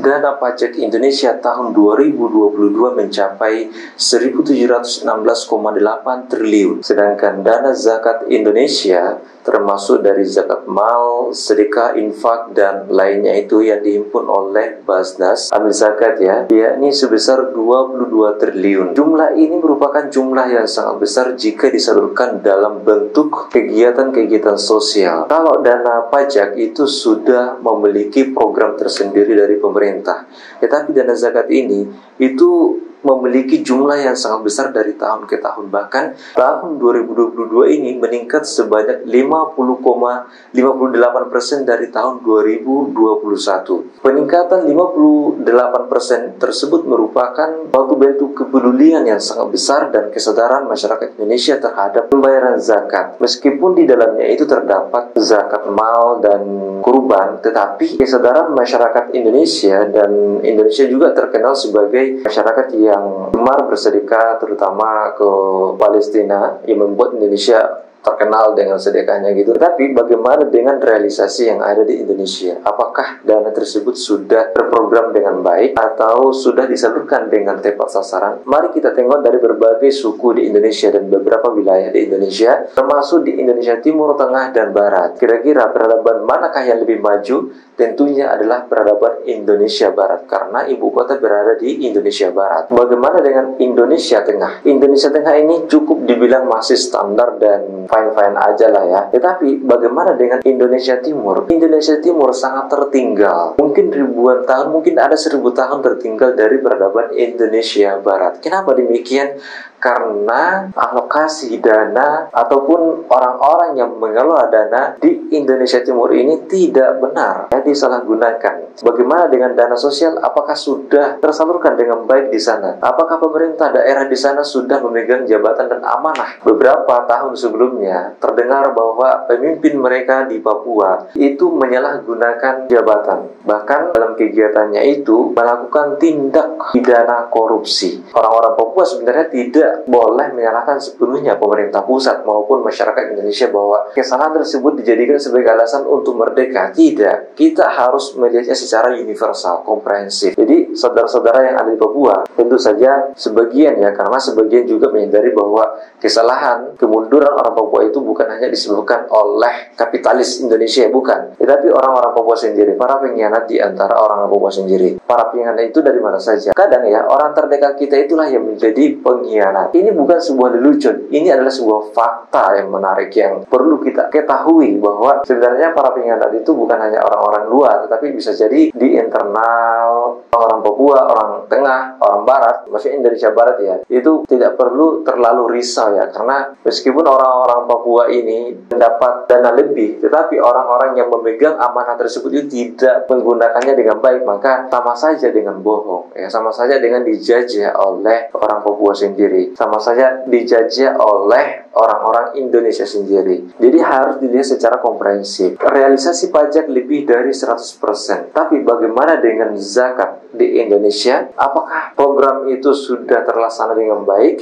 dana pajak Indonesia tahun 2022 mencapai 1.716,8 triliun. Sedangkan dana zakat Indonesia termasuk dari zakat mal, sedekah, infak, dan lainnya itu yang dihimpun oleh Basnas amil zakat yakni sebesar 22 triliun. Jumlah ini merupakan jumlah yang sangat besar jika disalurkan dalam bentuk kegiatan-kegiatan sosial. Kalau dana pajak itu sudah memiliki program tersendiri dari pemerintah, tetapi dana zakat ini itu memiliki jumlah yang sangat besar dari tahun ke tahun. Bahkan tahun 2022 ini meningkat sebanyak 50,58% dari tahun 2021. Peningkatan 58% tersebut merupakan suatu bentuk kepedulian yang sangat besar dan kesadaran masyarakat Indonesia terhadap pembayaran zakat. Meskipun di dalamnya itu terdapat zakat mal dan kurban, tetapi kesadaran masyarakat Indonesia, dan Indonesia juga terkenal sebagai masyarakat yang gemar bersedekah, terutama ke Palestina, yang membuat Indonesia terkenal dengan sedekahnya gitu. Tapi bagaimana dengan realisasi yang ada di Indonesia? Apakah dana tersebut sudah terprogram dengan baik atau sudah disalurkan dengan tepat sasaran? Mari kita tengok dari berbagai suku di Indonesia dan beberapa wilayah di Indonesia, termasuk di Indonesia Timur, Tengah, dan Barat. Kira-kira peradaban manakah yang lebih maju? Tentunya adalah peradaban Indonesia Barat, karena ibu kota berada di Indonesia Barat. Bagaimana dengan Indonesia Tengah? Indonesia Tengah ini cukup dibilang masih standar dan fine-fine aja lah ya. Tetapi bagaimana dengan Indonesia Timur? Indonesia Timur sangat tertinggal. Mungkin ribuan tahun, mungkin ada 1000 tahun tertinggal dari peradaban Indonesia Barat. Kenapa demikian? Karena alokasi dana ataupun orang-orang yang mengelola dana di Indonesia Timur ini tidak benar, disalahgunakan. Bagaimana dengan dana sosial? Apakah sudah tersalurkan dengan baik di sana? Apakah pemerintah daerah di sana sudah memegang jabatan dan amanah? Beberapa tahun sebelumnya terdengar bahwa pemimpin mereka di Papua itu menyalahgunakan jabatan. Bahkan dalam kegiatannya itu melakukan tindak pidana korupsi. Orang-orang Papua sebenarnya tidak boleh menyalahkan sepenuhnya pemerintah pusat maupun masyarakat Indonesia bahwa kesalahan tersebut dijadikan sebagai alasan untuk merdeka. Tidak, kita harus melihatnya secara universal, komprehensif. Jadi saudara-saudara yang ada di Papua, tentu saja sebagian karena sebagian juga menyadari bahwa kesalahan, kemunduran orang Papua itu bukan hanya disebabkan oleh kapitalis Indonesia, bukan, tetapi orang-orang Papua sendiri, para pengkhianat di antara orang Papua sendiri. Para pengkhianat itu dari mana saja? Kadang orang terdekat kita itulah yang menjadi pengkhianat. Ini bukan sebuah lelucon, ini adalah sebuah fakta yang menarik yang perlu kita ketahui, bahwa sebenarnya para pengkhianat itu bukan hanya orang-orang luar, tetapi bisa jadi di internal orang Papua, orang Tengah, orang Barat, maksudnya Indonesia Barat itu tidak perlu terlalu risau karena meskipun orang-orang Papua ini mendapat dana lebih, tetapi orang-orang yang memegang amanah tersebut itu tidak menggunakannya dengan baik, maka sama saja dengan bohong, sama saja dengan dijajah oleh orang Papua sendiri, sama saja dijajah oleh orang-orang Indonesia sendiri. Jadi harus dilihat secara komprehensif. Realisasi pajak lebih dari 100%. Tapi bagaimana dengan zakat di Indonesia? Apakah program itu sudah terlaksana dengan baik?